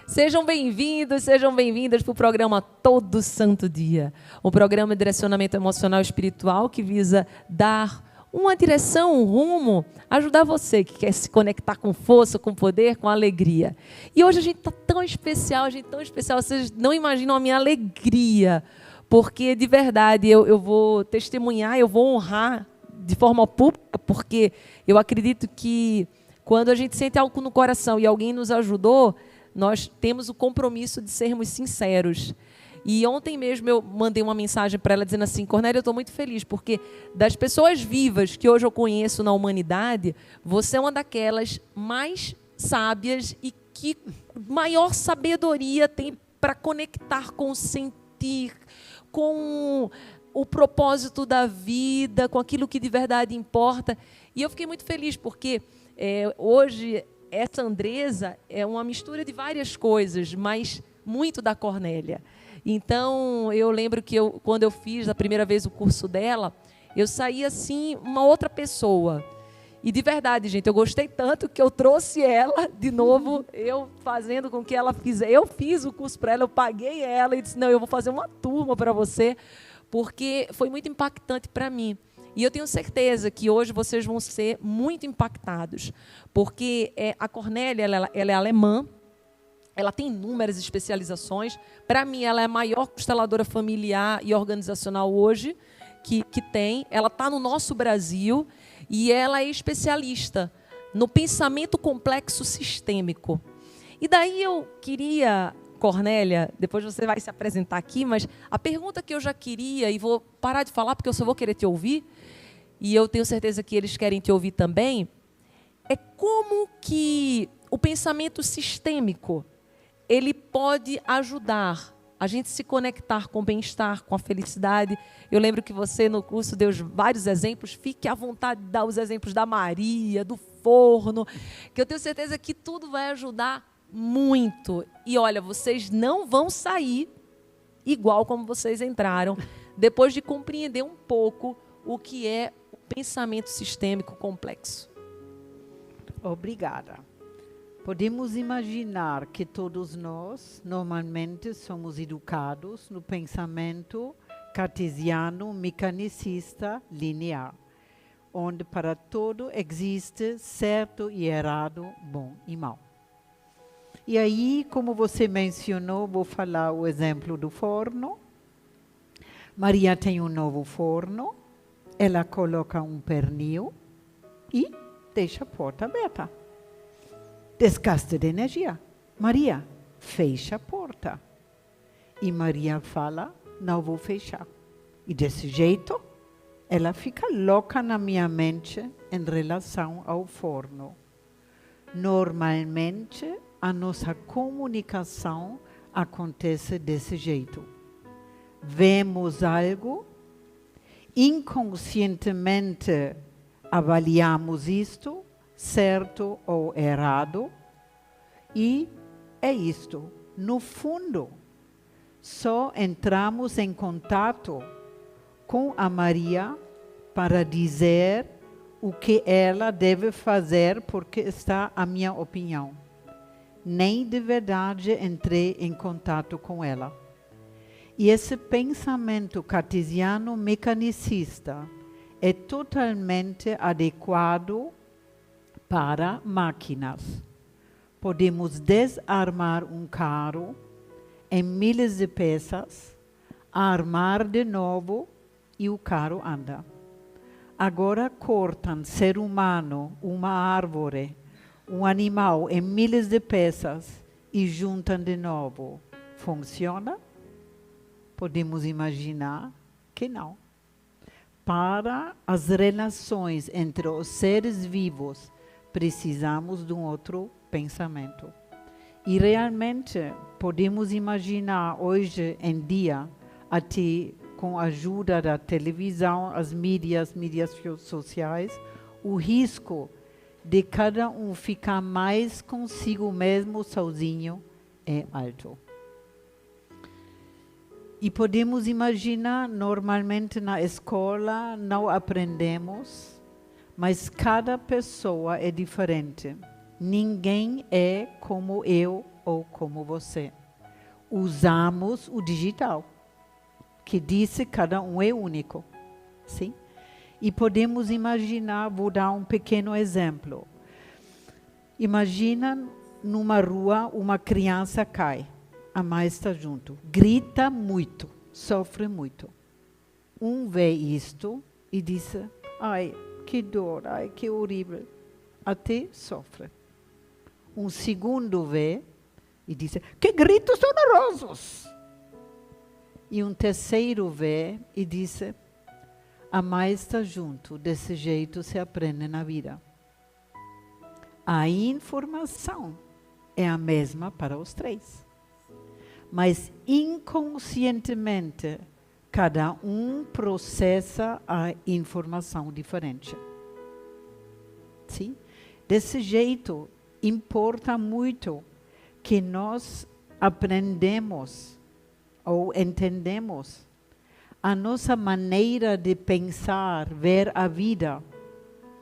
Sejam bem-vindos, sejam bem-vindas para o programa Todo Santo Dia. Um programa de direcionamento emocional e espiritual que visa dar uma direção, um rumo, ajudar você que quer se conectar com força, com poder, com alegria. E hoje a gente está tão especial, vocês não imaginam a minha alegria, porque de verdade eu vou testemunhar, eu vou honrar de forma pública, porque eu acredito que quando a gente sente algo no coração e alguém nos ajudou, nós temos o compromisso de sermos sinceros. E ontem mesmo eu mandei uma mensagem para ela dizendo assim: Cornélia, eu estou muito feliz, porque das pessoas vivas que hoje eu conheço na humanidade, você é uma daquelas mais sábias e que maior sabedoria tem para conectar com o sentir, com o propósito da vida, com aquilo que de verdade importa. E eu fiquei muito feliz, porque hoje essa Andresa é uma mistura de várias coisas, mas muito da Cornélia. Então, eu lembro que quando eu fiz a primeira vez o curso dela, eu saí assim, uma outra pessoa. E de verdade, gente, eu gostei tanto que eu trouxe ela de novo, eu fazendo com que ela fizesse. Eu fiz o curso para ela, eu paguei ela e disse: não, eu vou fazer uma turma para você, porque foi muito impactante para mim. E eu tenho certeza que hoje vocês vão ser muito impactados, porque a Cornélia, ela é alemã, ela tem inúmeras especializações. Para mim, ela é a maior consteladora familiar e organizacional hoje que tem. Ela está no nosso Brasil e ela é especialista no pensamento complexo sistêmico. E daí eu queria, Cornélia, depois você vai se apresentar aqui, mas a pergunta que eu já queria, e vou parar de falar porque eu só vou querer te ouvir, e eu tenho certeza que eles querem te ouvir também, é como que o pensamento sistêmico ele pode ajudar a gente se conectar com o bem-estar, com a felicidade. Eu lembro que você no curso deu vários exemplos, fique à vontade de dar os exemplos da Maria, do forno, que eu tenho certeza que tudo vai ajudar muito. E olha, vocês não vão sair igual como vocês entraram, depois de compreender um pouco o que é o pensamento sistêmico complexo. Obrigada. Podemos imaginar que todos nós, normalmente, somos educados no pensamento cartesiano, mecanicista, linear, onde para tudo existe certo e errado, bom e mau. E aí, como você mencionou, vou falar o exemplo do forno. Maria tem um novo forno, ela coloca um pernil e deixa a porta aberta. Desgaste de energia. Maria, fecha a porta. E Maria fala: não vou fechar. E desse jeito, ela fica louca na minha mente em relação ao forno. Normalmente, a nossa comunicação acontece desse jeito. Vemos algo, inconscientemente avaliamos isto, certo ou errado, e é isto. No fundo, só entramos em contato com a Maria para dizer o que ela deve fazer, porque está a minha opinião. Nem de verdade entrei em contato com ela. E esse pensamento cartesiano mecanicista é totalmente adequado para máquinas. Podemos desarmar um carro em milhares de peças, armar de novo e o carro anda. Agora cortam ser humano, uma árvore, um animal em milhares de peças e juntam de novo. Funciona? Podemos imaginar que não. Para as relações entre os seres vivos, precisamos de um outro pensamento. E realmente podemos imaginar hoje em dia, até com a ajuda da televisão, as mídias sociais, o risco de cada um ficar mais consigo mesmo sozinho é alto. E podemos imaginar, normalmente na escola não aprendemos, mas cada pessoa é diferente. Ninguém é como eu ou como você. Usamos o digital, que diz que cada um é único. Sim? E podemos imaginar, vou dar um pequeno exemplo. Imagina numa rua uma criança cai, a mãe está junto, grita muito, sofre muito. Um vê isto e diz, ai, que dor, ai, que horrível. Até sofre. Um segundo vê e diz, que gritos horrorosos. E um terceiro vê e diz, a mãe está junto, desse jeito se aprende na vida. A informação é a mesma para os três. Mas inconscientemente, cada um processa a informação diferente. Sim? Desse jeito, importa muito que nós aprendemos ou entendemos a nossa maneira de pensar, ver a vida,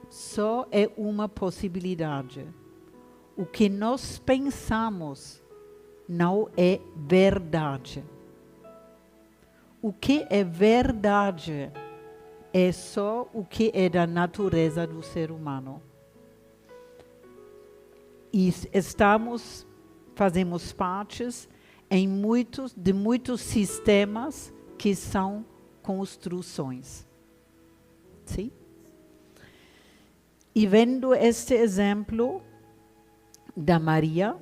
só é uma possibilidade. O que nós pensamos não é verdade. O que é verdade é só o que é da natureza do ser humano. E fazemos partes de muitos sistemas que são construções. Sim? E vendo este exemplo da Maria,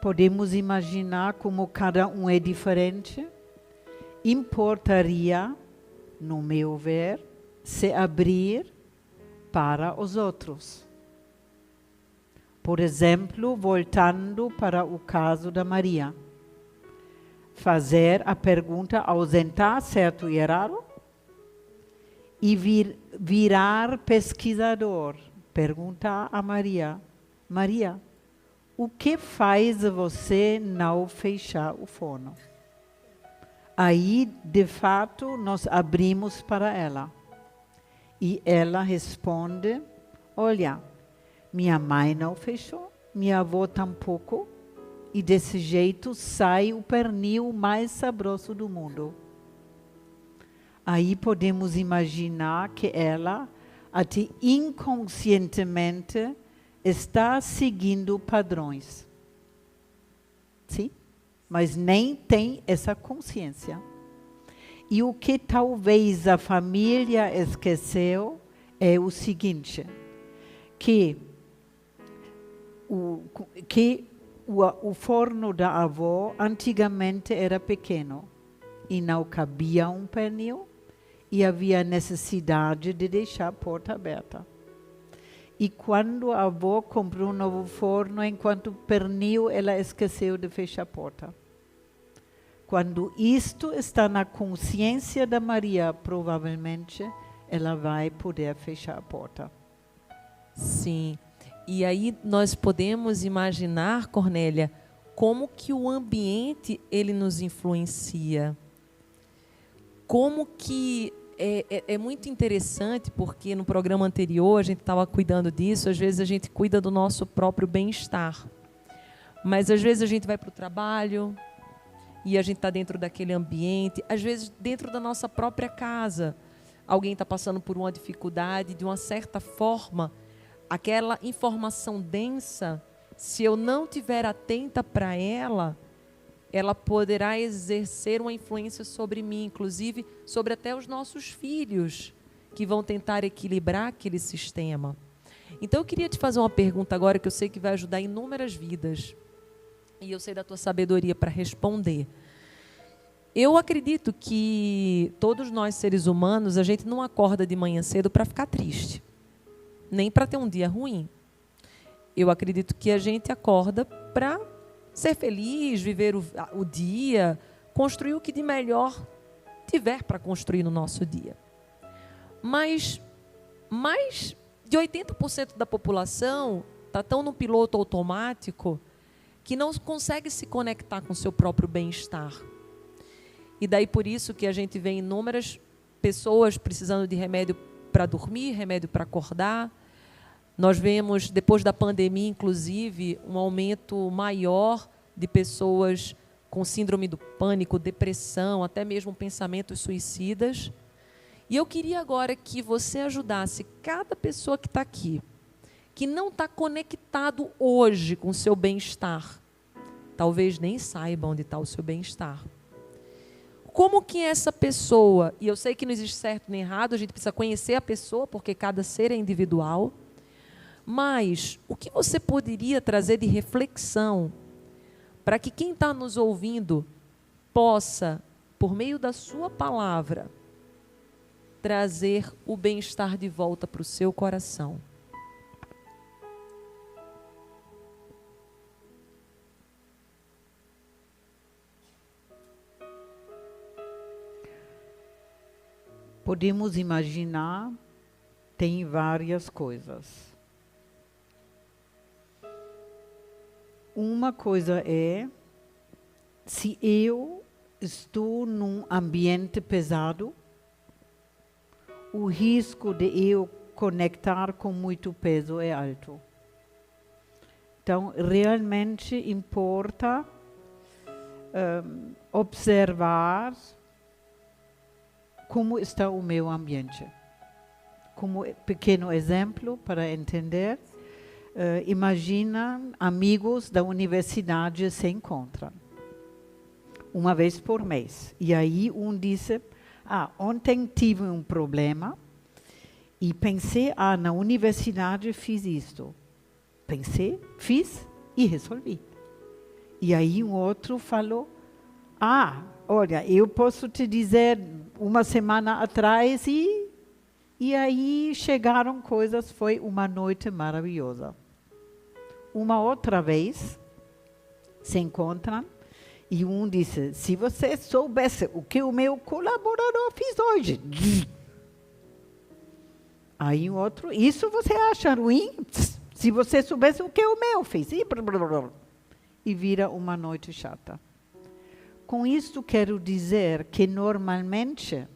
podemos imaginar como cada um é diferente. Importaria, no meu ver, se abrir para os outros. Por exemplo, voltando para o caso da Maria. Fazer a pergunta, ausentar certo e errado, e virar pesquisador. Perguntar a Maria, Maria, o que faz você não fechar o forno? Aí, de fato, nós abrimos para ela. E ela responde, olha, minha mãe não fechou, minha avó tampouco, e desse jeito sai o pernil mais saboroso do mundo. Aí podemos imaginar que ela, até inconscientemente, está seguindo padrões. Sim? Mas nem tem essa consciência. E o que talvez a família esqueceu é o seguinte, que o forno da avó antigamente era pequeno e não cabia um pernil e havia necessidade de deixar a porta aberta. E quando a avó comprou um novo forno, enquanto pernil, ela esqueceu de fechar a porta. Quando isto está na consciência da Maria, provavelmente ela vai poder fechar a porta. Sim. E aí nós podemos imaginar, Cornélia, como que o ambiente ele nos influencia. Como que é muito interessante, porque no programa anterior a gente estava cuidando disso, às vezes a gente cuida do nosso próprio bem-estar. Mas às vezes a gente vai para o trabalho e a gente está dentro daquele ambiente, às vezes dentro da nossa própria casa. Alguém está passando por uma dificuldade, de uma certa forma, aquela informação densa, se eu não estiver atenta para ela, ela poderá exercer uma influência sobre mim, inclusive sobre até os nossos filhos, que vão tentar equilibrar aquele sistema. Então eu queria te fazer uma pergunta agora, que eu sei que vai ajudar inúmeras vidas, e eu sei da tua sabedoria para responder. Eu acredito que todos nós, seres humanos, a gente não acorda de manhã cedo para ficar triste, nem para ter um dia ruim. Eu acredito que a gente acorda para ser feliz, viver o dia, construir o que de melhor tiver para construir no nosso dia. Mas mais de 80% da população está tão no piloto automático que não consegue se conectar com o seu próprio bem-estar. E daí por isso que a gente vê inúmeras pessoas precisando de remédio para dormir, remédio para acordar. Nós vemos, depois da pandemia, inclusive, um aumento maior de pessoas com síndrome do pânico, depressão, até mesmo pensamentos suicidas. E eu queria agora que você ajudasse cada pessoa que está aqui, que não está conectado hoje com o seu bem-estar. Talvez nem saiba onde está o seu bem-estar. Como que essa pessoa, e eu sei que não existe certo nem errado, a gente precisa conhecer a pessoa, porque cada ser é individual, mas o que você poderia trazer de reflexão para que quem está nos ouvindo possa, por meio da sua palavra, trazer o bem-estar de volta para o seu coração? Podemos imaginar, tem várias coisas. Uma coisa é, se eu estou num ambiente pesado, o risco de eu conectar com muito peso é alto. Então, realmente importa observar como está o meu ambiente. Como pequeno exemplo para entender, imagina amigos da universidade se encontram uma vez por mês. E aí um disse, ontem tive um problema e pensei, na universidade fiz isto. Pensei, fiz e resolvi. E aí um outro falou, olha, eu posso te dizer uma semana atrás e aí chegaram coisas, foi uma noite maravilhosa. Uma outra vez, se encontram e um disse, se você soubesse o que o meu colaborador fez hoje. Aí um outro, isso você acha ruim? Se você soubesse o que o meu fez. E vira uma noite chata. Com isto quero dizer que normalmente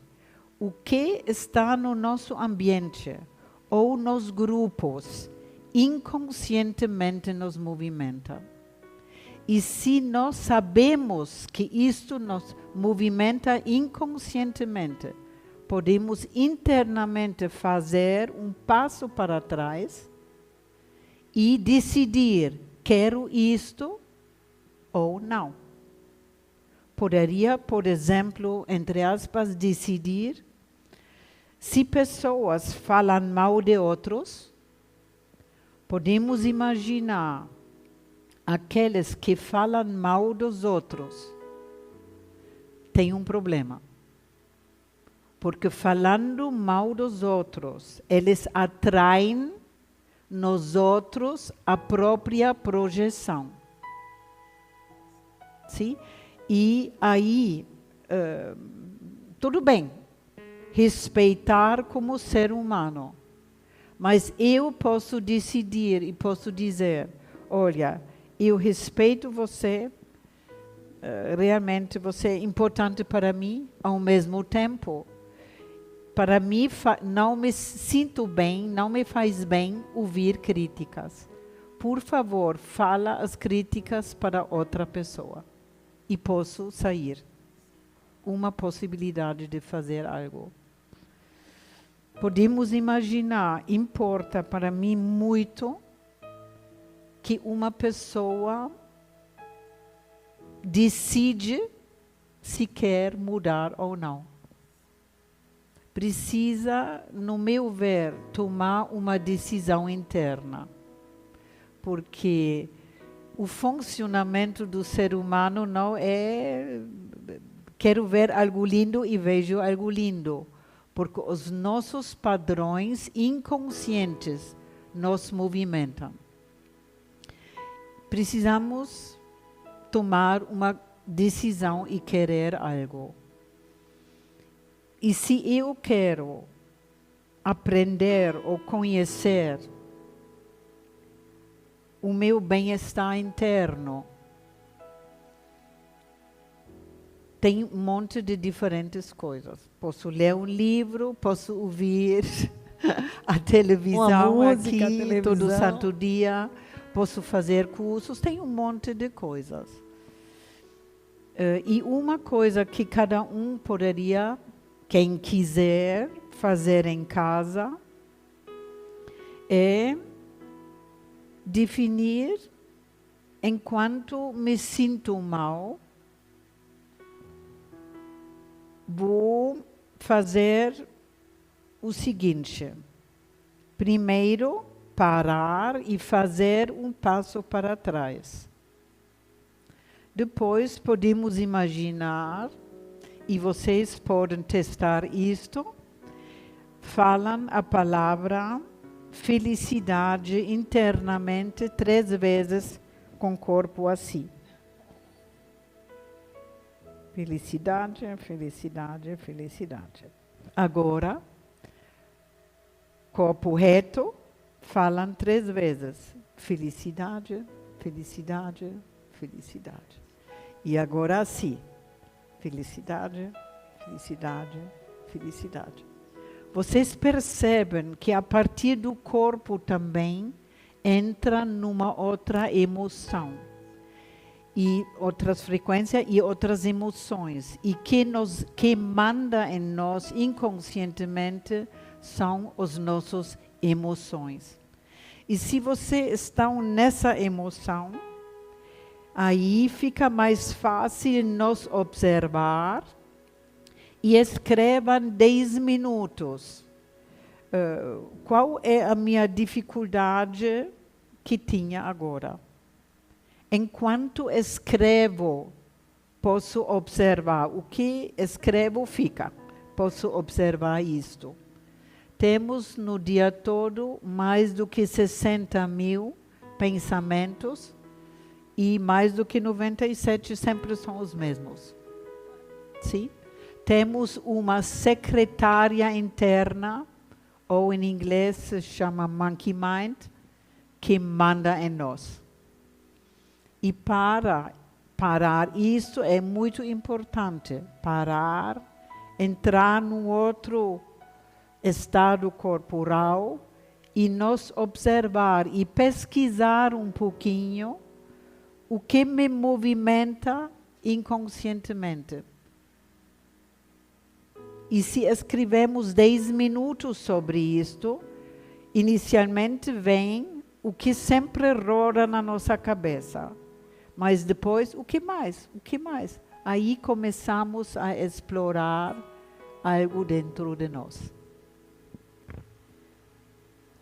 o que está no nosso ambiente ou nos grupos inconscientemente nos movimenta. E se nós sabemos que isto nos movimenta inconscientemente, podemos internamente fazer um passo para trás e decidir, quero isto ou não. Poderia, por exemplo, entre aspas, decidir se pessoas falam mal de outros, podemos imaginar aqueles que falam mal dos outros têm um problema. Porque falando mal dos outros, eles atraem nos outros a própria projeção. Sim? E aí, tudo bem, respeitar como ser humano. Mas eu posso decidir e posso dizer, olha, eu respeito você, realmente você é importante para mim, ao mesmo tempo, para mim não me sinto bem, não me faz bem ouvir críticas. Por favor, fala as críticas para outra pessoa. E posso sair. Uma possibilidade de fazer algo. Podemos imaginar, importa para mim muito que uma pessoa decide se quer mudar ou não. Precisa, no meu ver, tomar uma decisão interna. Porque o funcionamento do ser humano não é quero ver algo lindo e vejo algo lindo. Porque os nossos padrões inconscientes nos movimentam. Precisamos tomar uma decisão e querer algo. E se eu quero aprender ou conhecer o meu bem-estar interno, tem um monte de diferentes coisas. Posso ler um livro, posso ouvir a televisão música, aqui a televisão. todo santo dia, posso fazer cursos, tem um monte de coisas. E uma coisa que cada um poderia, quem quiser, fazer em casa é definir enquanto me sinto mal, vou fazer o seguinte. Primeiro, parar e fazer um passo para trás. Depois, podemos imaginar, e vocês podem testar isto, falam a palavra felicidade internamente 3 vezes com o corpo assim. Felicidade, felicidade, felicidade. Agora, corpo reto, falam 3 vezes. Felicidade, felicidade, felicidade. E agora assim. Felicidade, felicidade, felicidade. Vocês percebem que a partir do corpo também entra numa outra emoção. E outras frequências e outras emoções. E que manda em nós inconscientemente são as nossas emoções. E se vocês estão nessa emoção, aí fica mais fácil nos observar e escrevam 10 minutos. Qual é a minha dificuldade que tinha agora? Enquanto escrevo, posso observar. O que escrevo fica. Posso observar isto. Temos no dia todo mais do que 60.000 pensamentos e mais do que 97 sempre são os mesmos. Sim? Temos uma secretária interna, ou em inglês se chama Monkey Mind, que manda em nós. E para parar, isso é muito importante. Parar, entrar num outro estado corporal e nos observar e pesquisar um pouquinho o que me movimenta inconscientemente. E se escrevemos 10 minutos sobre isto, inicialmente vem o que sempre roda na nossa cabeça. Mas depois, o que mais? O que mais? Aí começamos a explorar algo dentro de nós.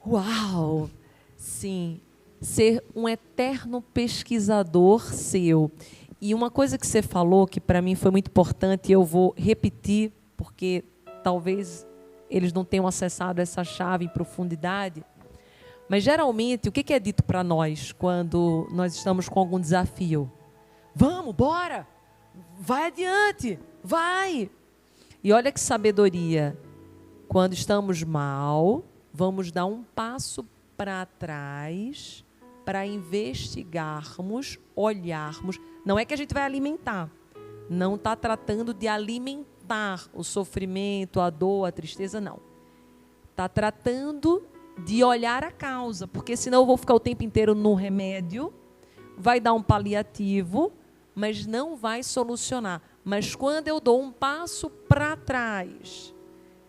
Uau! Sim, ser um eterno pesquisador seu. E uma coisa que você falou, que para mim foi muito importante, e eu vou repetir, porque talvez eles não tenham acessado essa chave em profundidade, mas geralmente, o que é dito para nós quando nós estamos com algum desafio? Vamos, bora! Vai adiante! Vai! E olha que sabedoria. Quando estamos mal, vamos dar um passo para trás para investigarmos, olharmos. Não é que a gente vai alimentar. Não está tratando de alimentar o sofrimento, a dor, a tristeza, não. Está tratando de olhar a causa, porque senão eu vou ficar o tempo inteiro no remédio, vai dar um paliativo, mas não vai solucionar. Mas quando eu dou um passo para trás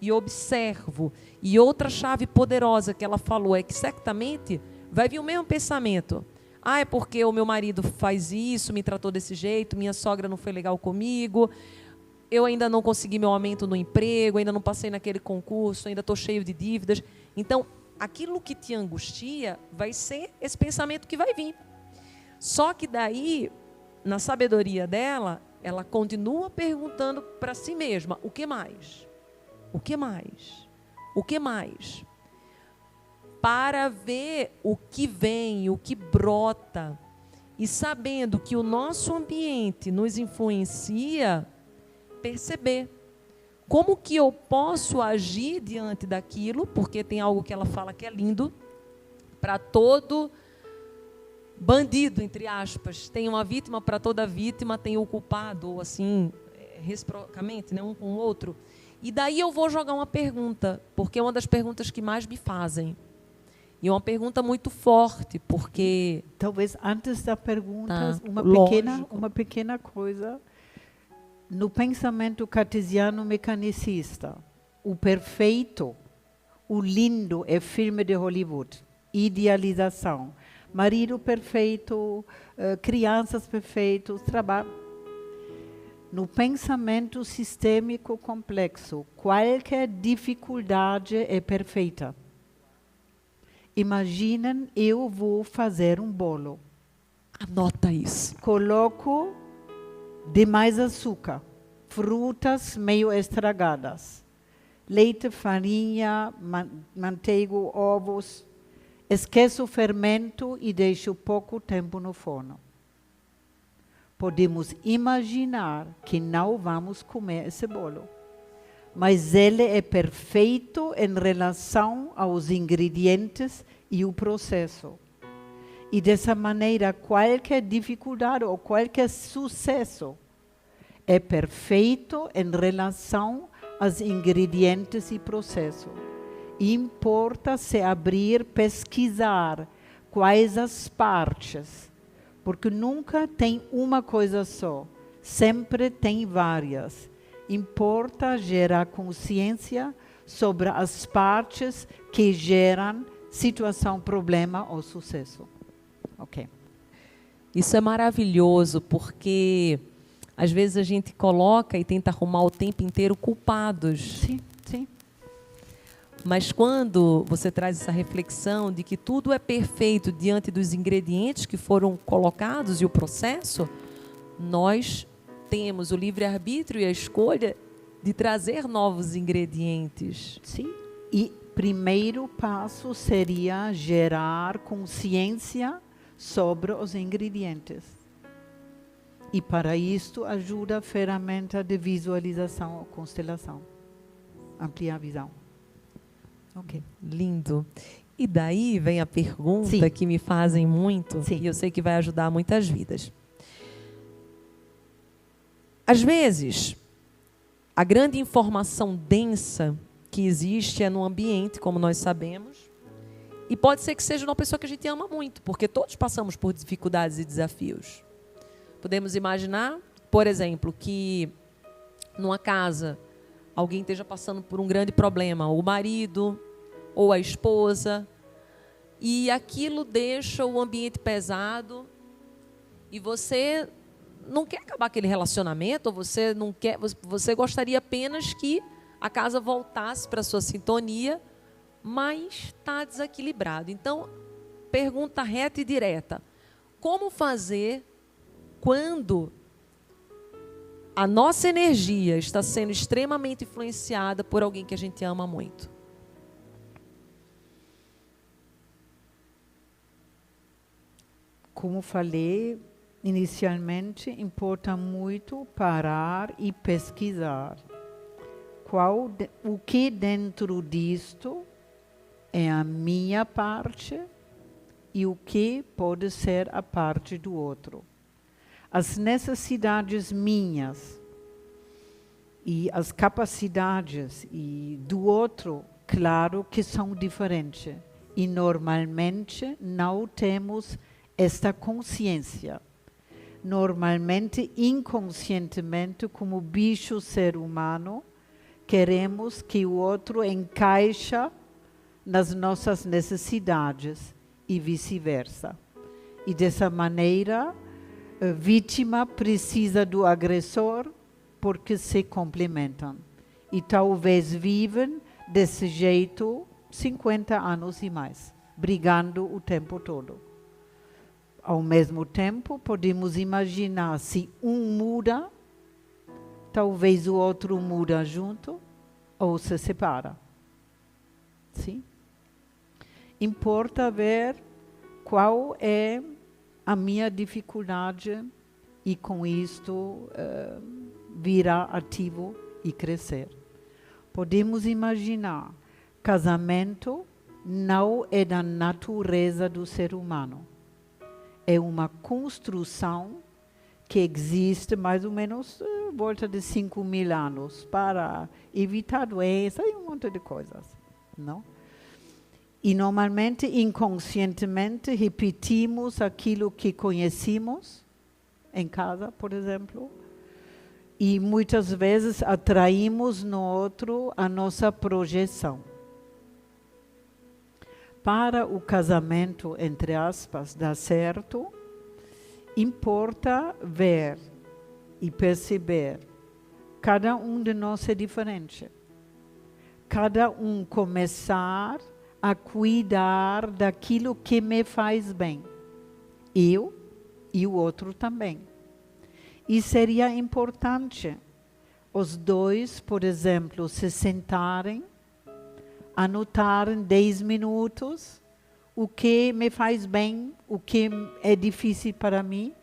e observo, e outra chave poderosa que ela falou é que certamente vai vir o mesmo pensamento. Ah, é porque o meu marido faz isso, me tratou desse jeito, minha sogra não foi legal comigo, eu ainda não consegui meu aumento no emprego, ainda não passei naquele concurso, ainda estou cheio de dívidas. Então, aquilo que te angustia vai ser esse pensamento que vai vir. Só que daí, na sabedoria dela, ela continua perguntando para si mesma, o que mais? O que mais? O que mais? Para ver o que vem, o que brota. E sabendo que o nosso ambiente nos influencia, perceber. Como que eu posso agir diante daquilo? Porque tem algo que ela fala que é lindo. Para todo bandido, entre aspas, tem uma vítima, para toda vítima tem o culpado, ou assim, reciprocamente, né, um com o outro. E daí eu vou jogar uma pergunta, porque é uma das perguntas que mais me fazem. E é uma pergunta muito forte, porque... Talvez antes da pergunta, Tá, uma pequena coisa. No pensamento cartesiano mecanicista, o perfeito, o lindo é filme de Hollywood, idealização. Marido perfeito, crianças perfeitas, trabalho. No pensamento sistêmico complexo, qualquer dificuldade é perfeita. Imaginem, eu vou fazer um bolo. Anota isso. Coloco demais açúcar, frutas meio estragadas, leite, farinha, manteiga, ovos. Esqueço o fermento e deixo pouco tempo no forno. Podemos imaginar que não vamos comer esse bolo, mas ele é perfeito em relação aos ingredientes e o processo. E dessa maneira, qualquer dificuldade ou qualquer sucesso é perfeito em relação aos ingredientes e processo. Importa se abrir, pesquisar quais as partes, porque nunca tem uma coisa só, sempre tem várias. Importa gerar consciência sobre as partes que geram situação, problema ou sucesso. Ok. Isso é maravilhoso, porque às vezes a gente coloca e tenta arrumar o tempo inteiro culpados. Sim, sim. Mas quando você traz essa reflexão de que tudo é perfeito diante dos ingredientes que foram colocados e o processo, nós temos o livre-arbítrio e a escolha de trazer novos ingredientes. Sim. E primeiro passo seria gerar consciência sobre os ingredientes. E para isto ajuda a ferramenta de visualização ou constelação. Ampliar a visão. Ok. Lindo. E daí vem a pergunta Sim. que me fazem muito, Sim. e eu sei que vai ajudar muitas vidas. Às vezes, a grande informação densa que existe é no ambiente, como nós sabemos, e pode ser que seja uma pessoa que a gente ama muito, porque todos passamos por dificuldades e desafios. Podemos imaginar, por exemplo, que numa casa alguém esteja passando por um grande problema, o marido ou a esposa, e aquilo deixa o ambiente pesado e você não quer acabar aquele relacionamento, ou você não quer, você gostaria apenas que a casa voltasse para a sua sintonia, mas está desequilibrado. Então, pergunta reta e direta: como fazer quando a nossa energia está sendo extremamente influenciada por alguém que a gente ama muito? Como falei inicialmente, importa muito parar e pesquisar. O que dentro disto é a minha parte e o que pode ser a parte do outro. As necessidades minhas e as capacidades do outro, claro que são diferentes. E normalmente não temos esta consciência. Normalmente, inconscientemente, como bicho ser humano, queremos que o outro encaixe nas nossas necessidades e vice-versa. E dessa maneira, a vítima precisa do agressor porque se complementam. E talvez vivem desse jeito 50 anos e mais, brigando o tempo todo. Ao mesmo tempo, podemos imaginar se um muda, talvez o outro muda junto ou se separa. Sim? Importa ver qual é a minha dificuldade e com isto virar ativo e crescer. Podemos imaginar, casamento não é da natureza do ser humano. É uma construção que existe mais ou menos volta de 5.000 anos para evitar doença e um monte de coisas, não? E normalmente, inconscientemente, repetimos aquilo que conhecemos em casa, por exemplo, E muitas vezes atraímos no outro a nossa projeção. Para o casamento, entre aspas, dar certo, importa ver e perceber. Cada um de nós é diferente. Cada um começar a cuidar daquilo que me faz bem. Eu e o outro também. E seria importante os dois, por exemplo, se sentarem, anotarem 10 minutos o que me faz bem, o que é difícil para mim,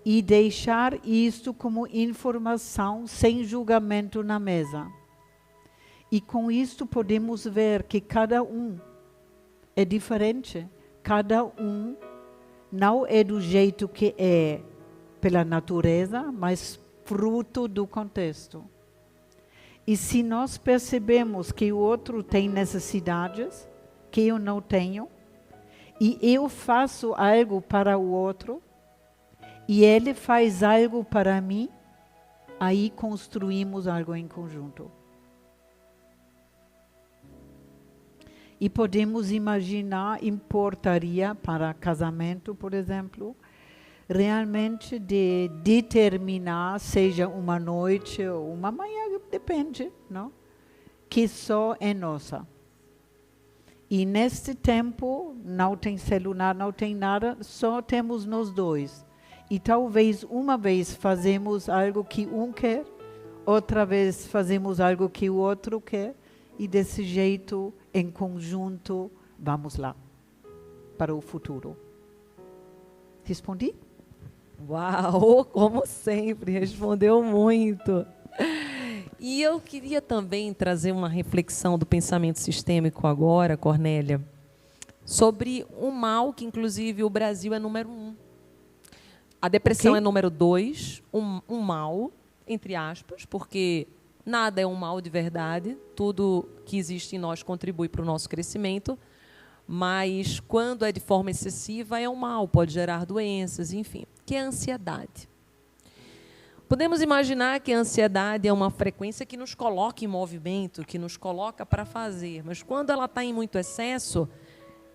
e deixar isto como informação sem julgamento na mesa. E com isto podemos ver que cada um é diferente. Cada um não é do jeito que é pela natureza, mas fruto do contexto. E se nós percebemos que o outro tem necessidades que eu não tenho, e eu faço algo para o outro, e ele faz algo para mim, aí construímos algo em conjunto. E podemos imaginar, importaria para casamento, por exemplo, realmente de determinar, seja uma noite ou uma manhã, depende, não? Que só é nossa. E neste tempo, não tem celular, não tem nada, só temos nós dois. E talvez uma vez fazemos algo que um quer, outra vez fazemos algo que o outro quer, e desse jeito, em conjunto, vamos lá, para o futuro. Respondi? Uau, como sempre, respondeu muito. E eu queria também trazer uma reflexão do pensamento sistêmico agora, Cornélia, sobre um mal que, inclusive, o Brasil é número 1. A depressão é número 2, um mal, entre aspas, porque nada é um mal de verdade, tudo que existe em nós contribui para o nosso crescimento, mas quando é de forma excessiva é um mal, pode gerar doenças, enfim, que é a ansiedade. Podemos imaginar que a ansiedade é uma frequência que nos coloca em movimento, que nos coloca para fazer, mas quando ela está em muito excesso,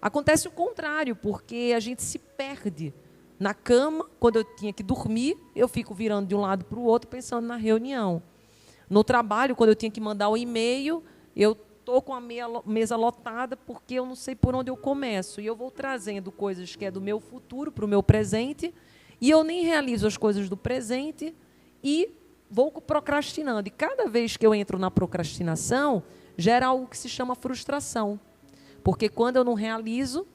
acontece o contrário, porque a gente se perde. Na cama, quando eu tinha que dormir, eu fico virando de um lado para o outro, pensando na reunião. No trabalho, quando eu tinha que mandar o e-mail, eu estou com a mesa lotada porque eu não sei por onde eu começo. E eu vou trazendo coisas que é do meu futuro para o meu presente, e eu nem realizo as coisas do presente e vou procrastinando. E cada vez que eu entro na procrastinação, gera algo que se chama frustração. Porque quando eu não realizo,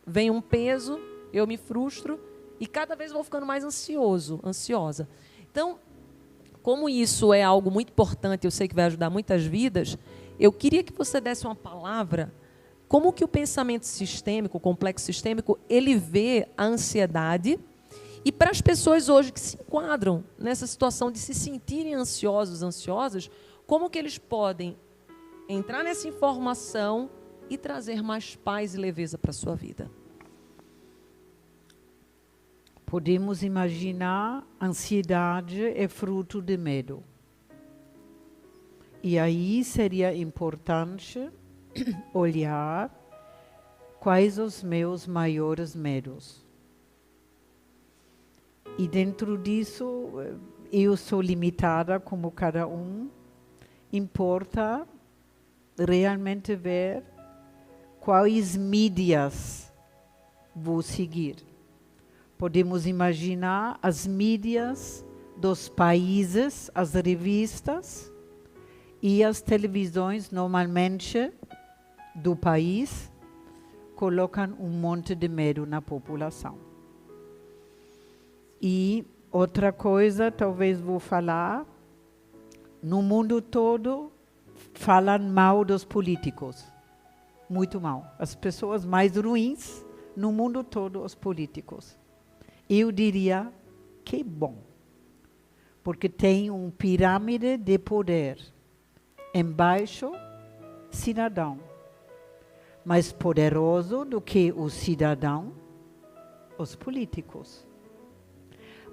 vem um peso, eu me frustro, e cada vez vou ficando mais ansiosa. Então, como isso é algo muito importante, eu sei que vai ajudar muitas vidas, eu queria que você desse uma palavra, como que o pensamento sistêmico, o complexo sistêmico, ele vê a ansiedade, e para as pessoas hoje que se enquadram nessa situação de se sentirem ansiosos, ansiosas, como que eles podem entrar nessa informação e trazer mais paz e leveza para a sua vida? Podemos imaginar, ansiedade é fruto de medo. E aí seria importante olhar quais os meus maiores medos. E dentro disso, eu sou limitada como cada um. Importa realmente ver quais mídias vou seguir. Podemos imaginar as mídias dos países, as revistas e as televisões, normalmente, do país, colocam um monte de medo na população. E outra coisa, talvez vou falar, no mundo todo, falam mal dos políticos. Muito mal. As pessoas mais ruins, no mundo todo, os políticos. Eu diria que bom, porque tem uma pirâmide de poder. Embaixo, cidadão. Mais poderoso do que o cidadão, os políticos.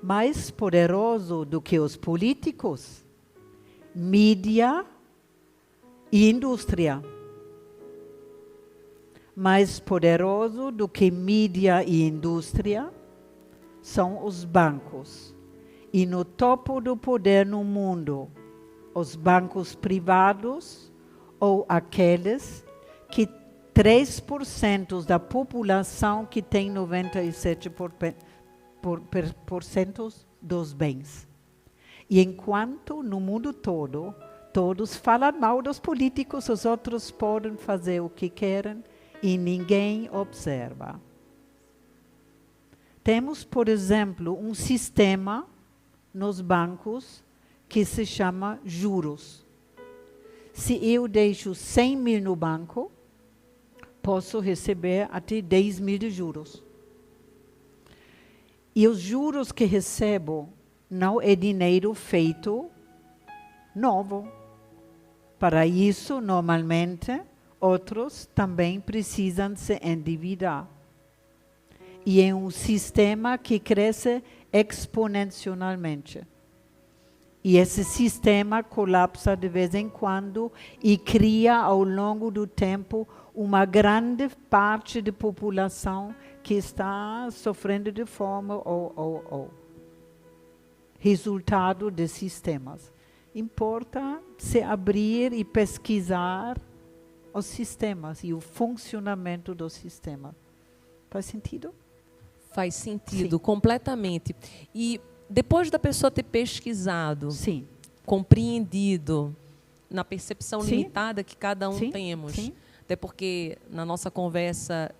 mais poderoso do que os políticos, mídia e indústria. Mais poderoso do que mídia e indústria são os bancos. E no topo do poder no mundo, os bancos privados ou aqueles que 3% da população que tem 97% dos bens. E enquanto no mundo todo, todos falam mal dos políticos, os outros podem fazer o que querem e ninguém observa. Temos, por exemplo, um sistema nos bancos que se chama juros. Se eu deixo 100 mil no banco, posso receber até 10 mil de juros. E os juros que recebo não é dinheiro feito novo. Para isso, normalmente, outros também precisam se endividar. E é um sistema que cresce exponencialmente. E esse sistema colapsa de vez em quando e cria ao longo do tempo uma grande parte da população que está sofrendo de fome ou resultado de sistemas. Importa se abrir e pesquisar os sistemas e o funcionamento do sistema. Faz sentido? Faz sentido, Sim. Completamente. E depois da pessoa ter pesquisado, Sim. compreendido, na percepção Sim. limitada que cada um Sim. temos, Sim. até porque na nossa conversa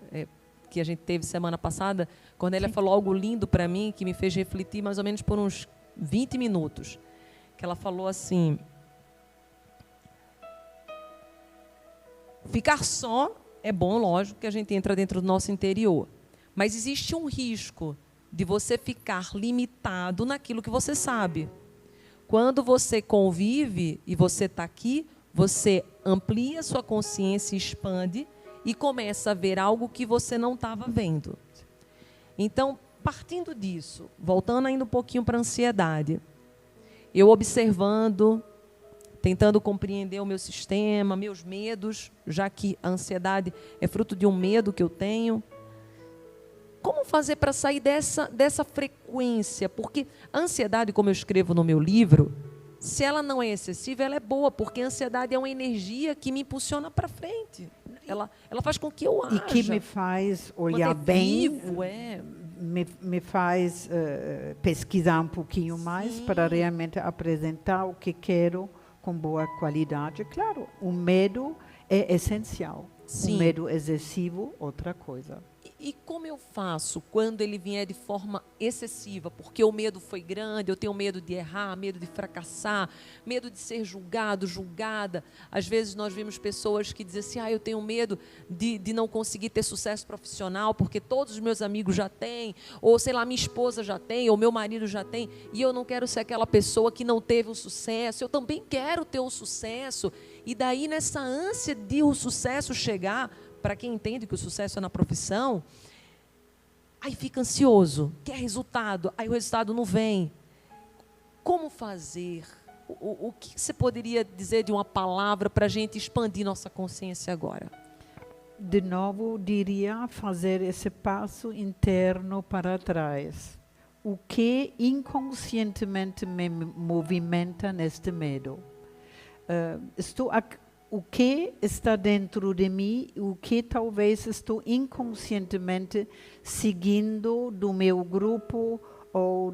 que a gente teve semana passada, Cornélia Sim. falou algo lindo para mim, que me fez refletir mais ou menos por uns 20 minutos, que ela falou assim: ficar só é bom, lógico, que a gente entra dentro do nosso interior, mas existe um risco de você ficar limitado naquilo que você sabe. Quando você convive e você está aqui, você amplia sua consciência, expande e começa a ver algo que você não estava vendo. Então, partindo disso, voltando ainda um pouquinho para a ansiedade, eu observando, tentando compreender o meu sistema, meus medos, já que a ansiedade é fruto de um medo que eu tenho. Como fazer para sair dessa frequência? Porque a ansiedade, como eu escrevo no meu livro, se ela não é excessiva, ela é boa, porque a ansiedade é uma energia que me impulsiona para frente. Ela faz com que eu haja. E que me faz olhar bem, vivo, me faz pesquisar um pouquinho mais para realmente apresentar o que quero com boa qualidade. Claro, o medo é essencial. Sim. O medo excessivo, outra coisa. E como eu faço quando ele vier de forma excessiva? Porque o medo foi grande, eu tenho medo de errar, medo de fracassar, medo de ser julgado, julgada. Às vezes nós vemos pessoas que dizem assim: eu tenho medo de não conseguir ter sucesso profissional, porque todos os meus amigos já têm, ou sei lá, minha esposa já tem, ou meu marido já tem, e eu não quero ser aquela pessoa que não teve o sucesso. Eu também quero ter o sucesso. E daí, nessa ânsia de o sucesso chegar, para quem entende que o sucesso é na profissão, aí fica ansioso, quer resultado, aí o resultado não vem. Como fazer? O que você poderia dizer de uma palavra para a gente expandir nossa consciência agora? De novo, diria fazer esse passo interno para trás. O que inconscientemente me movimenta neste medo? O que está dentro de mim, o que talvez estou inconscientemente seguindo do meu grupo ou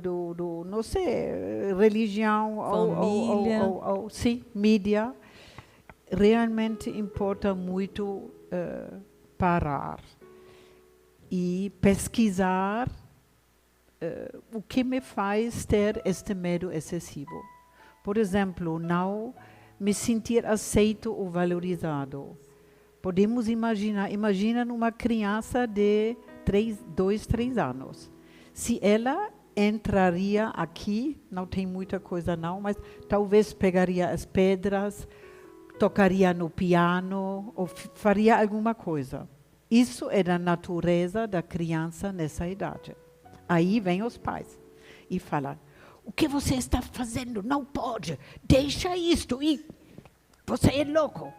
não sei, religião família, ou sim, mídia. Realmente importa muito parar e pesquisar o que me faz ter este medo excessivo. Por exemplo, não me sentir aceito ou valorizado. Podemos imagina uma criança de 2, 3 anos. Se ela entraria aqui, não tem muita coisa não, mas talvez pegaria as pedras, tocaria no piano, ou faria alguma coisa. Isso é da natureza da criança nessa idade. Aí vem os pais. e falar: o que você está fazendo? Não pode, deixa isto, e você é louco.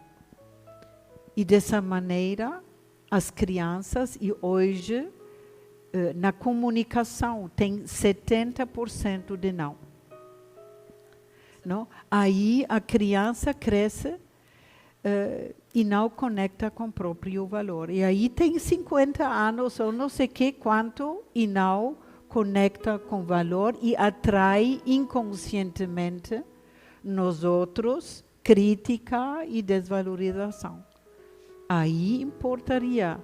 E dessa maneira, as crianças, e hoje, na comunicação, tem 70% de não. Não? Aí a criança cresce e não conecta com o próprio valor. E aí tem 50 anos ou não sei quanto e não conecta com valor e atrai inconscientemente nos outros crítica e desvalorização. Aí importaria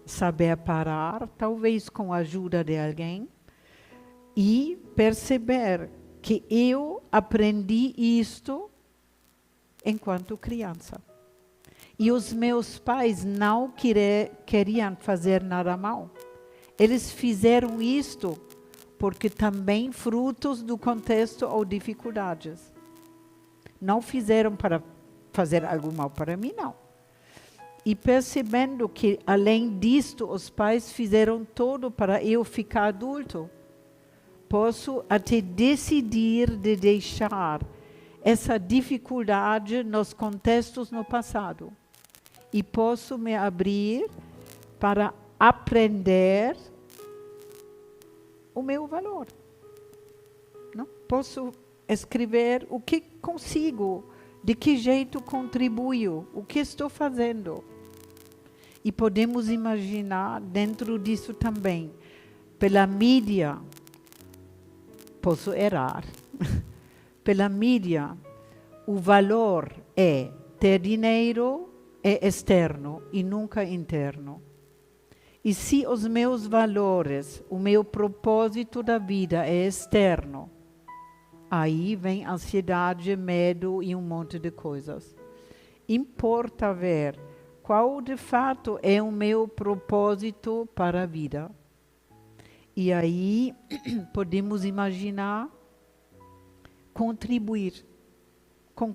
saber parar, talvez com a ajuda de alguém, e perceber que eu aprendi isto enquanto criança. E os meus pais não queriam fazer nada mal. Eles fizeram isto porque também frutos do contexto ou dificuldades. Não fizeram para fazer algo mal para mim, não. E percebendo que, além disto, os pais fizeram tudo para eu ficar adulto, posso até decidir de deixar essa dificuldade nos contextos no passado. E posso me abrir para aprender o meu valor. Não? Posso escrever o que consigo, de que jeito contribuo, o que estou fazendo. E podemos imaginar dentro disso também, pela mídia, posso errar, pela mídia, o valor é ter dinheiro, é externo e nunca interno. E se os meus valores, o meu propósito da vida é externo, aí vem ansiedade, medo e um monte de coisas. Importa ver qual de fato é o meu propósito para a vida. E aí podemos imaginar contribuir com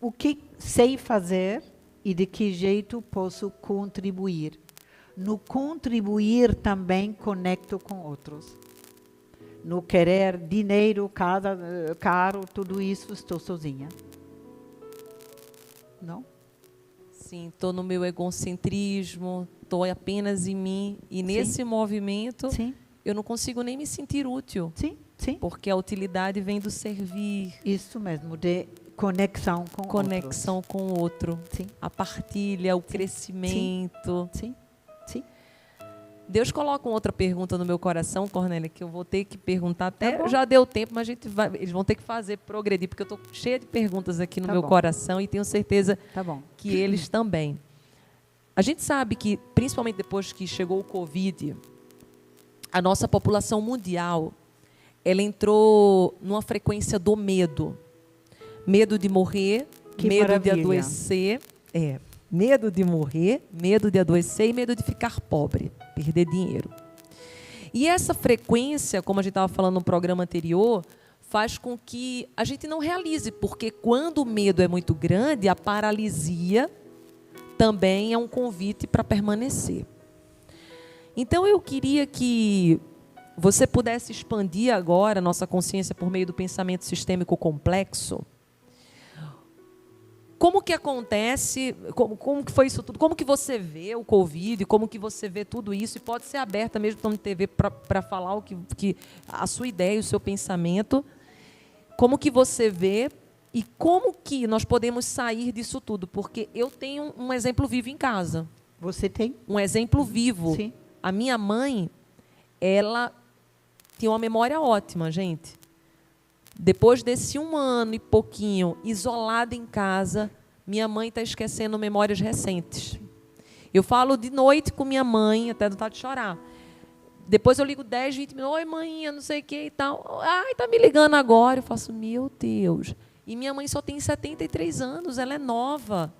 o que sei fazer e de que jeito posso contribuir. No contribuir também conecto com outros. No querer dinheiro, casa, caro, tudo isso, estou sozinha. Não? Sim, estou no meu egocentrismo, estou apenas em mim. E nesse movimento, sim, eu não consigo nem me sentir útil. Sim, sim. Porque a utilidade vem do servir. Isso mesmo, de conexão com outros. Conexão com o outro. Sim. A partilha, o crescimento. Sim, sim. Deus coloca uma outra pergunta no meu coração, Cornélia, que eu vou ter que perguntar até... Já deu tempo, mas eles vão ter que fazer progredir, porque eu estou cheia de perguntas aqui no meu coração e tenho certeza que eles também. A gente sabe que, principalmente depois que chegou o Covid, a nossa população mundial, ela entrou numa frequência do medo. Medo de morrer, medo de adoecer. Medo de morrer, medo de adoecer e medo de ficar pobre, perder dinheiro. E essa frequência, como a gente estava falando no programa anterior, faz com que a gente não realize, porque quando o medo é muito grande, a paralisia também é um convite para permanecer. Então, eu queria que você pudesse expandir agora a nossa consciência por meio do pensamento sistêmico complexo. Como que acontece, como que foi isso tudo? Como que você vê o Covid? Como que você vê tudo isso? E pode ser aberta mesmo para TV para falar o que a sua ideia, o seu pensamento. Como que você vê e como que nós podemos sair disso tudo? Porque eu tenho um exemplo vivo em casa. Você tem? Um exemplo vivo. Sim. A minha mãe, ela tinha uma memória ótima, gente. Depois desse 1 ano e pouquinho, isolada em casa, minha mãe está esquecendo memórias recentes. Eu falo de noite com minha mãe, até não está de chorar. Depois eu ligo 10, 20 minutos, oi, mãe, não sei o que e tal. Ai, está me ligando agora. Eu faço, meu Deus. E minha mãe só tem 73 anos, ela é nova.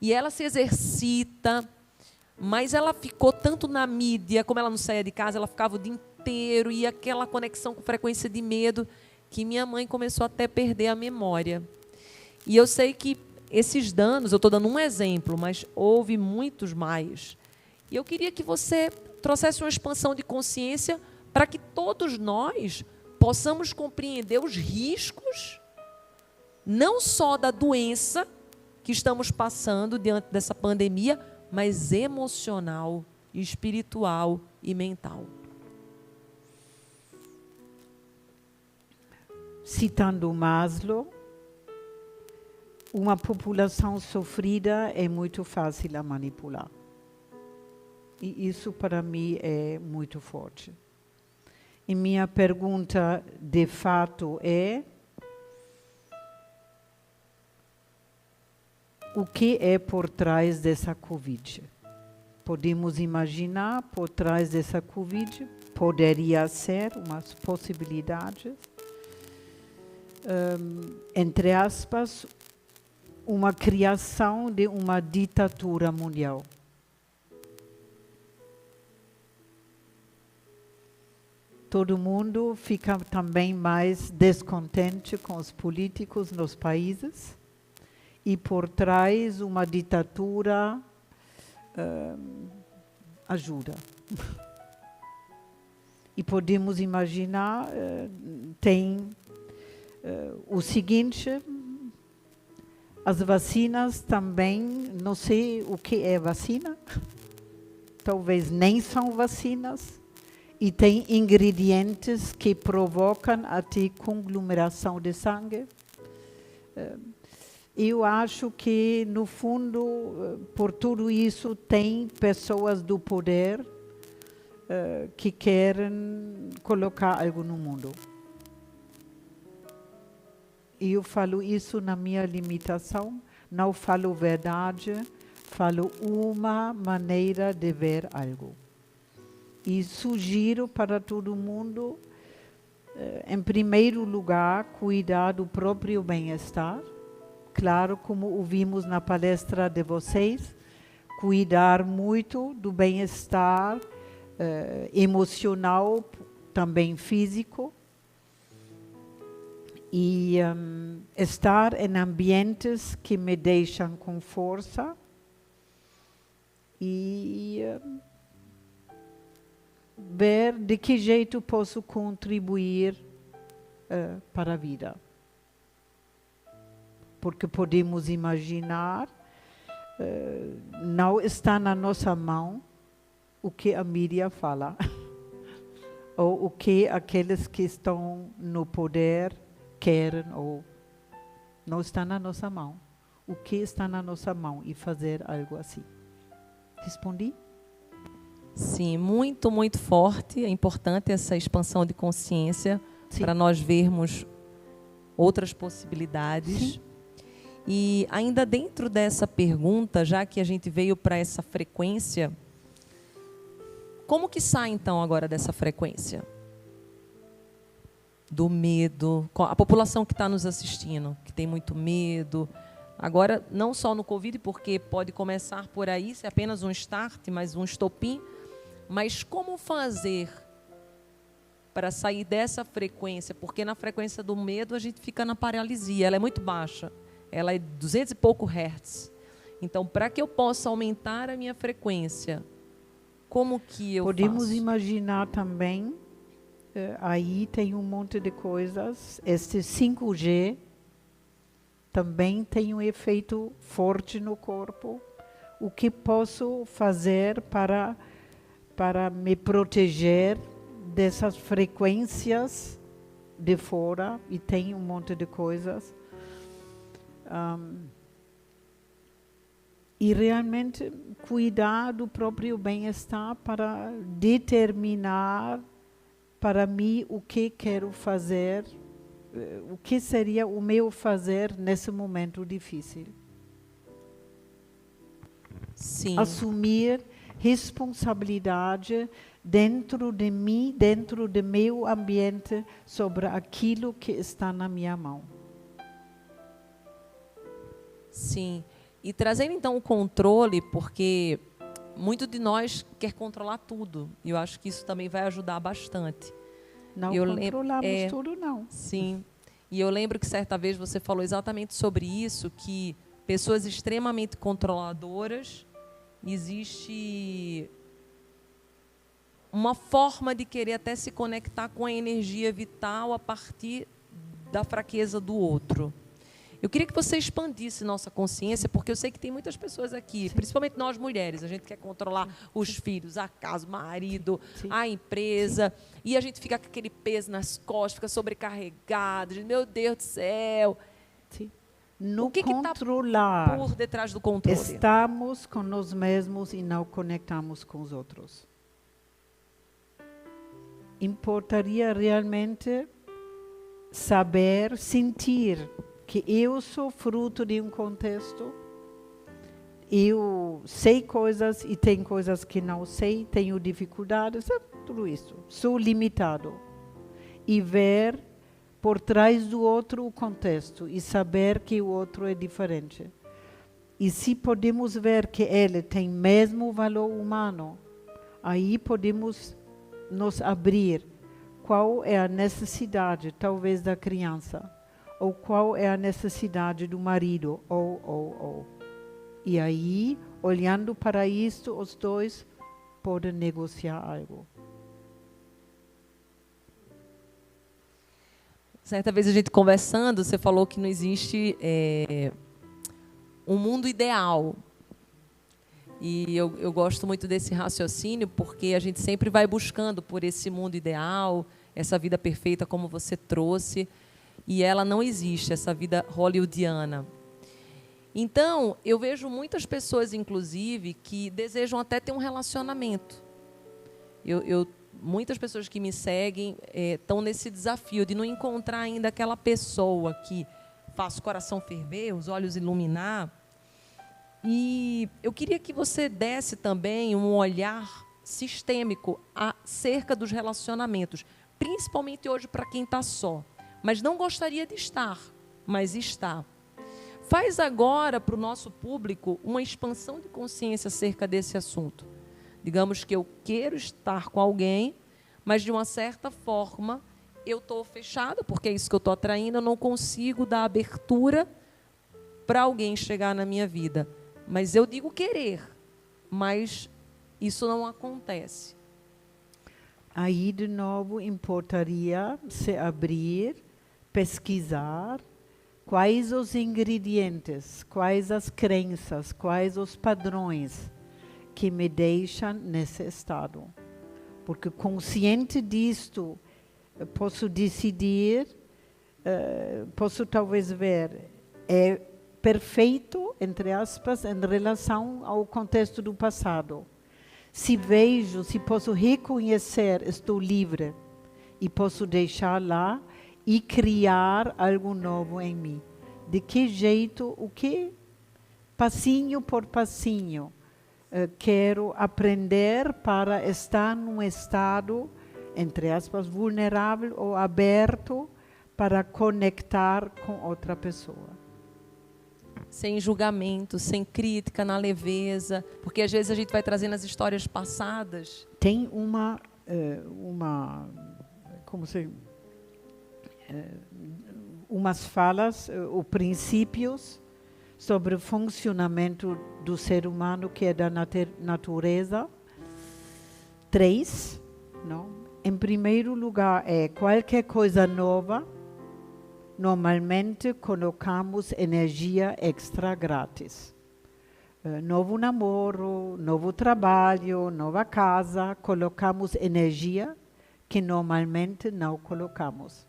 E ela se exercita, mas ela ficou tanto na mídia, como ela não saía de casa, ela ficava o dia inteiro, e aquela conexão com frequência de medo, que minha mãe começou até a perder a memória. E eu sei que esses danos, eu estou dando um exemplo, mas houve muitos mais. E eu queria que você trouxesse uma expansão de consciência para que todos nós possamos compreender os riscos, não só da doença que estamos passando diante dessa pandemia, mas emocional, espiritual e mental. Citando Maslow, uma população sofrida é muito fácil a manipular. E isso para mim é muito forte. E minha pergunta de fato é: o que é por trás dessa Covid? Podemos imaginar por trás dessa Covid? Poderia ser umas possibilidades. Entre aspas, uma criação de uma ditadura mundial. Todo mundo fica também mais descontente com os políticos nos países e por trás uma ditadura ajuda. E podemos imaginar, tem o seguinte: as vacinas também, não sei o que é vacina, talvez nem são vacinas, e tem ingredientes que provocam até conglomeração de sangue. Eu acho que, no fundo, por tudo isso, tem pessoas do poder que querem colocar algo no mundo. E eu falo isso na minha limitação, não falo verdade, falo uma maneira de ver algo. E sugiro para todo mundo, em primeiro lugar, cuidar do próprio bem-estar. Claro, como ouvimos na palestra de vocês, cuidar muito do bem-estar emocional, também físico. E estar em ambientes que me deixam com força e ver de que jeito posso contribuir para a vida. Porque podemos imaginar, não está na nossa mão o que a mídia fala, ou o que aqueles que estão no poder querem, ou não está na nossa mão. O que está na nossa mão e fazer algo assim. Respondi? Sim, muito, muito forte. É importante essa expansão de consciência para nós vermos outras possibilidades. Sim. E ainda dentro dessa pergunta, já que a gente veio para essa frequência, como que sai então agora dessa frequência? Do medo, a população que está nos assistindo, que tem muito medo, agora não só no Covid, porque pode começar por aí, se é apenas um start, mas um estopim, mas como fazer para sair dessa frequência? Porque na frequência do medo a gente fica na paralisia, ela é muito baixa, ela é 200 e pouco Hz. Então, para que eu possa aumentar a minha frequência, como que eu Podemos faço? Imaginar também, aí tem um monte de coisas. Este 5G também tem um efeito forte no corpo. O que posso fazer para me proteger dessas frequências de fora? E tem um monte de coisas. E realmente cuidar do próprio bem-estar para determinar para mim o que quero fazer, o que seria o meu fazer nesse momento difícil. Sim. Assumir responsabilidade dentro de mim, dentro do meu ambiente, sobre aquilo que está na minha mão. Sim. E trazendo então o controle, porque muito de nós quer controlar tudo. E eu acho que isso também vai ajudar bastante. Não controlamos tudo, não. Sim. E eu lembro que certa vez você falou exatamente sobre isso, que pessoas extremamente controladoras, existe uma forma de querer até se conectar com a energia vital a partir da fraqueza do outro. Eu queria que você expandisse nossa consciência, porque eu sei que tem muitas pessoas aqui, principalmente nós mulheres, a gente quer controlar os filhos, a casa, o marido, a empresa, e a gente fica com aquele peso nas costas, fica sobrecarregado, meu Deus do céu. No o que controlar, está por detrás do controle? Estamos com nós mesmos e não conectamos com os outros. Importaria realmente saber, sentir que eu sou fruto de um contexto, eu sei coisas e tem coisas que não sei, tenho dificuldades, tudo isso. Sou limitado. E ver por trás do outro o contexto e saber que o outro é diferente. E se podemos ver que ele tem mesmo valor humano, aí podemos nos abrir. Qual é a necessidade, talvez, da criança? Ou qual é a necessidade do marido? Ou. E aí, olhando para isto, os dois podem negociar algo. Certa vez a gente conversando, você falou que não existe um mundo ideal. E eu gosto muito desse raciocínio, porque a gente sempre vai buscando por esse mundo ideal, essa vida perfeita como você trouxe, e ela não existe, essa vida hollywoodiana. Então, eu vejo muitas pessoas, inclusive, que desejam até ter um relacionamento. Muitas pessoas que me seguem estão nesse desafio de não encontrar ainda aquela pessoa que faz o coração ferver, os olhos iluminar. E eu queria que você desse também um olhar sistêmico acerca dos relacionamentos, principalmente hoje para quem está só, mas não gostaria de estar, mas está. Faz agora para o nosso público uma expansão de consciência acerca desse assunto. Digamos que eu quero estar com alguém, mas de uma certa forma eu estou fechada, porque é isso que eu estou atraindo, eu não consigo dar abertura para alguém chegar na minha vida. Mas eu digo querer, mas isso não acontece. Aí, de novo, importaria se abrir, pesquisar quais os ingredientes, quais as crenças, quais os padrões que me deixam nesse estado. Porque consciente disto, posso decidir, posso talvez ver, é perfeito, entre aspas, em relação ao contexto do passado. Se vejo, se posso reconhecer, estou livre e posso deixar lá e criar algo novo em mim. De que jeito, o que, passinho por passinho, quero aprender para estar num estado, entre aspas, vulnerável ou aberto para conectar com outra pessoa. Sem julgamento, sem crítica, na leveza, porque às vezes a gente vai trazendo as histórias passadas. Tem umas falas, ou princípios sobre o funcionamento do ser humano, que é da natureza. 3, não? Em primeiro lugar, qualquer coisa nova, normalmente colocamos energia extra grátis. Novo namoro, novo trabalho, nova casa, colocamos energia que normalmente não colocamos.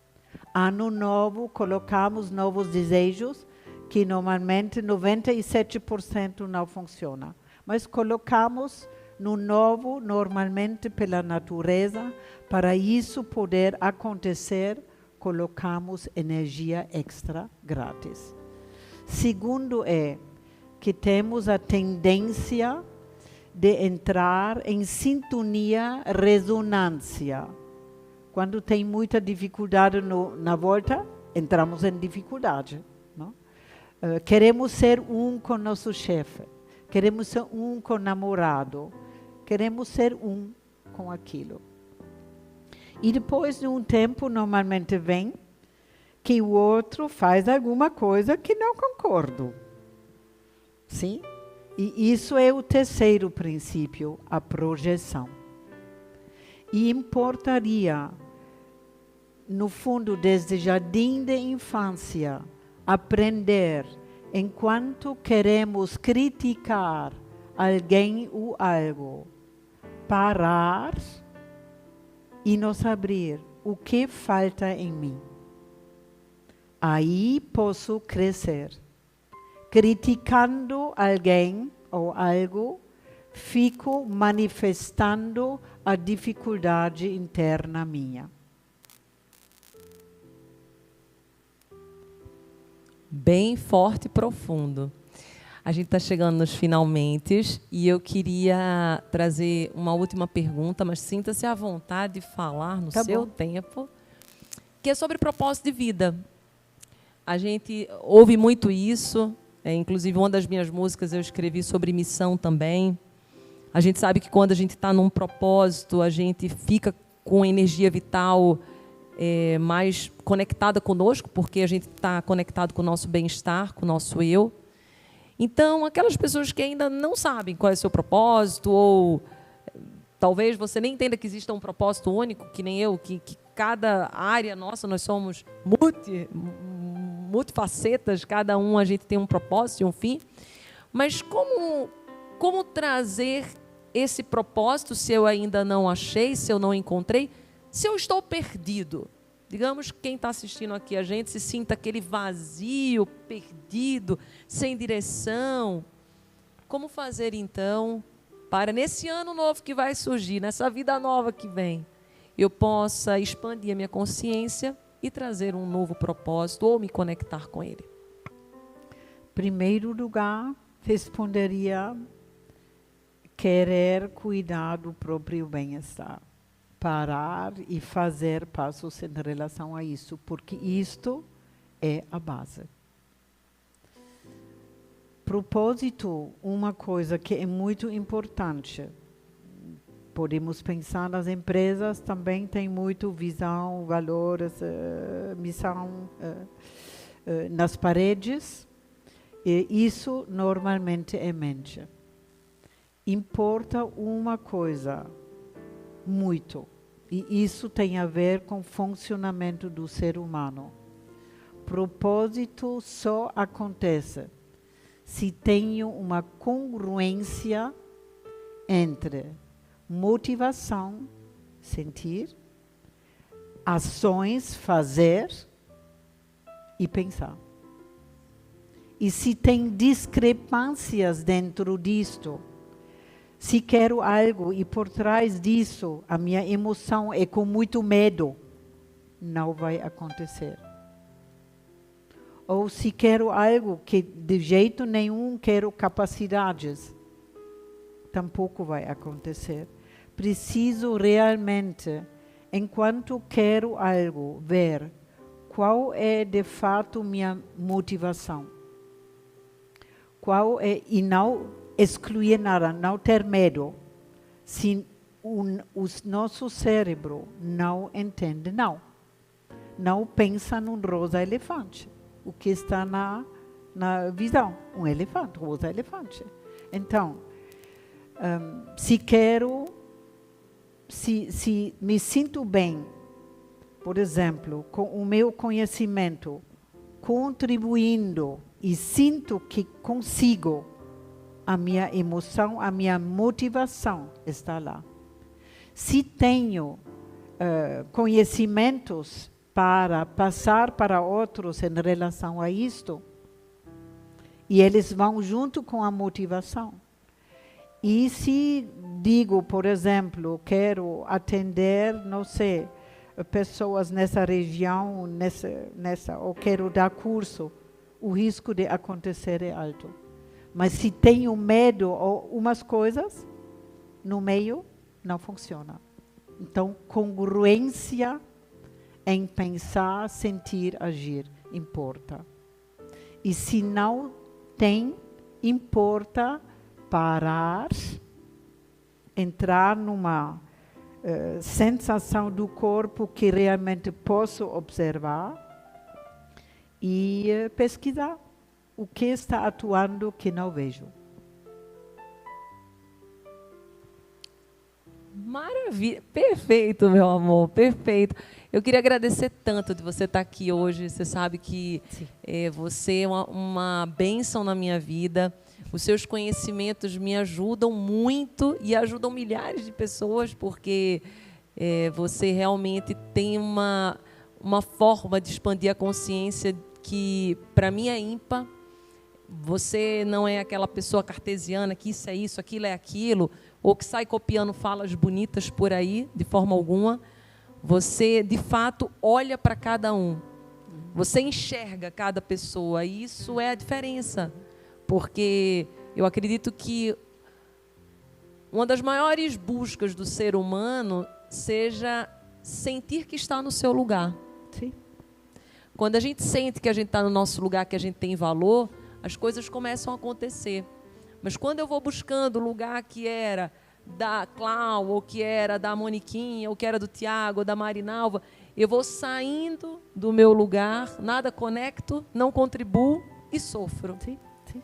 Ano novo, colocamos novos desejos que normalmente 97% não funciona. Mas colocamos no novo, normalmente pela natureza, para isso poder acontecer, colocamos energia extra grátis. Segundo que temos a tendência de entrar em sintonia, ressonância. Quando tem muita dificuldade na volta, entramos em dificuldade. Não? Queremos ser um com nosso chefe, queremos ser um com o namorado, queremos ser um com aquilo. E depois de um tempo, normalmente vem que o outro faz alguma coisa que não concordo. Sim? E isso é o terceiro princípio, a projeção. E importaria, no fundo, desde jardim de infância, aprender, enquanto queremos criticar alguém ou algo, parar e nos abrir. O que falta em mim? Aí posso crescer. Criticando alguém ou algo, fico manifestando a dificuldade interna minha. Bem forte e profundo. A gente está chegando nos finalmente e eu queria trazer uma última pergunta, mas sinta-se à vontade de falar no seu tempo, que é sobre propósito de vida. A gente ouve muito isso, inclusive uma das minhas músicas eu escrevi sobre missão também. A gente sabe que quando a gente está num propósito, a gente fica com energia vital mais conectada conosco, porque a gente está conectado com o nosso bem-estar, com o nosso eu. Então, aquelas pessoas que ainda não sabem qual é o seu propósito, ou talvez você nem entenda que exista um propósito único, que nem eu, que cada área nossa, nós somos multifacetas, cada um a gente tem um propósito e um fim. Mas como trazer esse propósito se eu ainda não achei, se eu não encontrei, se eu estou perdido? Digamos que quem está assistindo aqui a gente se sinta aquele vazio, perdido, sem direção. Como fazer então para nesse ano novo que vai surgir, nessa vida nova que vem, eu possa expandir a minha consciência e trazer um novo propósito ou me conectar com ele? Primeiro lugar, responderia querer cuidar do próprio bem-estar. Parar e fazer passos em relação a isso, porque isto é a base. Propósito, uma coisa que é muito importante. Podemos pensar nas empresas, também tem muito visão, valores, missão nas paredes. E isso normalmente é mente. Importa uma coisa muito. E isso tem a ver com o funcionamento do ser humano. Propósito só acontece se tenho uma congruência entre motivação, sentir, ações, fazer e pensar. E se tem discrepâncias dentro disto, se quero algo e por trás disso a minha emoção é com muito medo, não vai acontecer. Ou se quero algo que de jeito nenhum quero capacidades, tampouco vai acontecer. Preciso realmente, enquanto quero algo, ver qual é de fato minha motivação. Qual é, e não excluir nada, não ter medo. Se o nosso cérebro não entende, não pensa num rosa elefante. O que está na visão, um elefante, rosa elefante. Então, se me sinto bem, por exemplo, com o meu conhecimento, contribuindo e sinto que consigo, a minha emoção, a minha motivação está lá. Se tenho conhecimentos para passar para outros em relação a isto, e eles vão junto com a motivação. E se digo, por exemplo, quero atender, não sei, pessoas nessa região, ou quero dar curso, o risco de acontecer é alto. Mas se tenho medo ou umas coisas, no meio, não funciona. Então, congruência em pensar, sentir, agir, importa. E se não tem, importa parar, entrar numa sensação do corpo que realmente posso observar e pesquisar o que está atuando que não vejo. Maravilha. Perfeito, meu amor, perfeito. Eu queria agradecer tanto de você estar aqui hoje. Você sabe que você é uma bênção na minha vida. Os seus conhecimentos me ajudam muito e ajudam milhares de pessoas, porque você realmente tem uma forma de expandir a consciência que, para mim, é ímpar. Você não é aquela pessoa cartesiana que isso é isso, aquilo é aquilo, ou que sai copiando falas bonitas por aí, de forma alguma. Você, de fato, olha para cada um. Você enxerga cada pessoa, e isso é a diferença. Porque eu acredito que uma das maiores buscas do ser humano seja sentir que está no seu lugar. Sim. Quando a gente sente que a gente está no nosso lugar, que a gente tem valor, as coisas começam a acontecer. Mas quando eu vou buscando o lugar que era da Clau, ou que era da Moniquinha, ou que era do Tiago, ou da Marinalva, eu vou saindo do meu lugar, nada conecto, não contribuo e sofro. Sim, sim.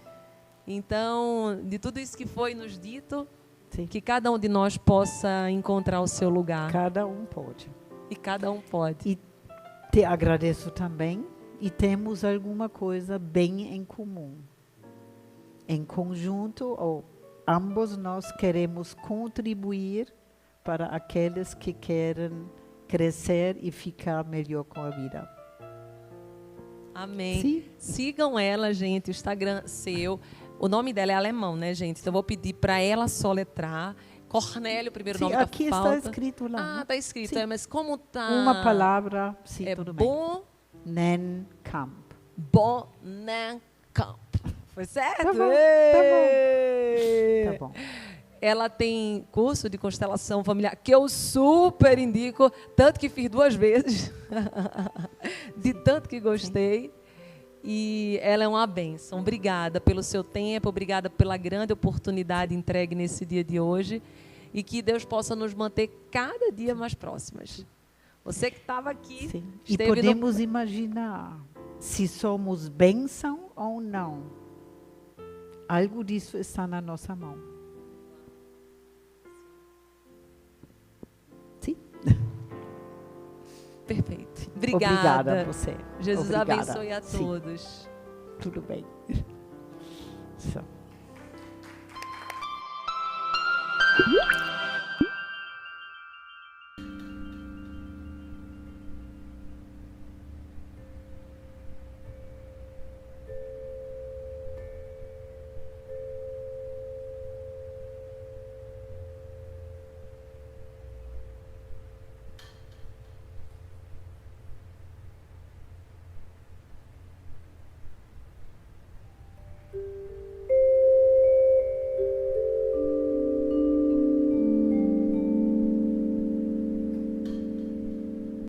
Então, de tudo isso que foi nos dito, Sim. que cada um de nós possa encontrar o seu lugar. Cada um pode. E cada um pode. E te agradeço também. E temos alguma coisa bem em comum. Em conjunto, ou ambos nós queremos contribuir para aqueles que querem crescer e ficar melhor com a vida. Amém. Sim. Sigam ela, gente, o Instagram seu. O nome dela é alemão, né, gente? Então eu vou pedir para ela soletrar. Cornélio, o primeiro nome aqui da falta. está escrito lá. Ah, né? está escrito, Sim. mas como está... Uma palavra, sim, tudo bem. Bonenkamp. Bonenkamp. Foi certo? Tá bom, Ei! Tá bom. Ela tem curso de constelação familiar, que eu super indico, tanto que fiz 2 vezes, de tanto que gostei. E ela é uma bênção. Obrigada pelo seu tempo, obrigada pela grande oportunidade entregue nesse dia de hoje, e que Deus possa nos manter cada dia mais próximas. Você que estava aqui, Sim. E esteve podemos imaginar se somos bênção ou não. Algo disso está na nossa mão. Sim. Perfeito. Obrigada. Obrigada a você. Jesus Obrigada. abençoe a Sim. todos. Tudo bem. Só.